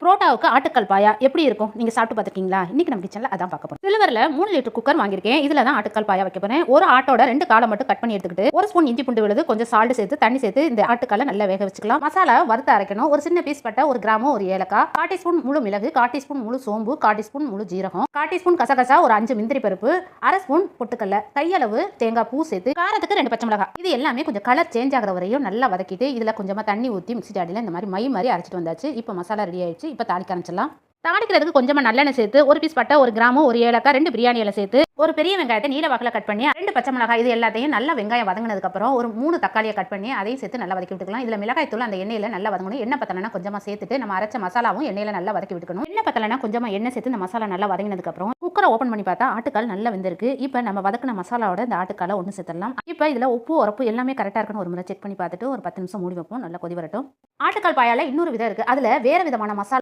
புரோட்டாவுக்கு ஆட்டுக்கால் பாயா எப்படி இருக்கும் நீங்க சாப்பிட்டு பார்த்துருக்கீங்களா? இன்னைக்கு நம்ம கிச்சன்ல அதான் பார்க்க போறோம். சில்வர்ல 3 லிட்டர் குக்கர் வாங்கியிருக்கேன். இதுல தான் ஆட்டுக்கால் பாயா வைக்க போறேன். ஒரு ஆட்டோட 2 காலை மட்டும் கட் பண்ணி எடுத்துக்கிட்டு 1 ஸ்பூன் இஞ்சி பூண்டு விழுது, கொஞ்சம் சால்ட் சேர்த்து தண்ணி சேர்த்து இந்த ஆட்டுக்காலை நல்லா வேக வச்சுக்கலாம். மசாலா வறுத்து அரைக்கணும். ஒரு சின்ன பீஸ் பட்டை, 1 கிராம், 1 ஏலக்காய், 1/4 டீஸ்பூன் முழு மிளகு, 1/4 டீஸ்பூன் முழு சோம்பு, 1/4 டீஸ்பூன் முழு ஜீரகம், 1/4 டீஸ்பூன் கசகசா, ஒரு 5 முந்திரி பருப்பு, 1/2 ஸ்பூன் பொட்டுக்கல்ல, கையளவு தேங்காய் பூ சேர்த்து காரத்துக்கு 2 பச்சை மிளகாய். இது எல்லாமே கொஞ்சம் கலர் சேஞ்ச் ஆகிற வரையும் நல்லா வதக்கிட்டு இதுல கொஞ்சமா தண்ணி ஊற்றி மிக்ஸி ஜாடியில் இந்த மாதிரி மை அரைச்சிட்டு வந்தாச்சு. இப்போ மசாலா ரெடி ஆயிடுச்சு. இப்போ தாளிக்க ஆரம்பிச்சிடலாம். தாளிக்கிறதுக்கு கொஞ்சமா நல்லெண்ணெய் சேர்த்து 1 பீஸ் பட்டை, 1 கிராம், 1 ஏலக்காய், 2 பிரியாணி இலை சேர்த்து ஒரு பெரிய வெங்காயத்தை நீல வாக்கில் கட் பண்ணி 2 பச்சை மிளகாய், இது எல்லாத்தையும் நல்லா வெங்காயம் வதங்கினதுக்கு அப்புறம் ஒரு 3 தக்காளியை கட் பண்ணி அதையும் சேர்த்து நல்லா வதக்கி விட்டுக்கலாம். இதுல மிளகாய் தூள் அந்த எண்ணெயில நல்லா வதங்கணும். எண்ணெய் பத்தலைனா கொஞ்சமா சேர்த்துட்டு நம்ம அரைச்ச மசாலாவும் எண்ணெயில நல்லா வதக்கி விட்டுக்கணும். எண்ணெய் பத்தலைனா கொஞ்சமா எண்ணெய் சேர்த்து இந்த மசாலா நல்லா வதங்கினதுக்கு அப்புறம் குக்கரை ஓப்பன் பண்ணி பார்த்தா ஆட்டுக்கால் நல்லா வெந்திருக்கு. இப்போ நம்ம வதக்கின மசாலாவோட இந்த ஆட்டுக்காலை ஒன்று சேர்த்துடலாம். இப்போ இதுல உப்பு உரப்பு எல்லாமே கரெக்டாக இருக்குன்னு ஒரு முறை செக் பண்ணி பார்த்துட்டு ஒரு 10 நிமிஷம் மூடி வைப்போம். நல்லா கொதி வரட்டும். ஆட்டுக்கால் பாயால இன்னொரு விதம் இருக்கு. அதுல வேற விதமான மசாலா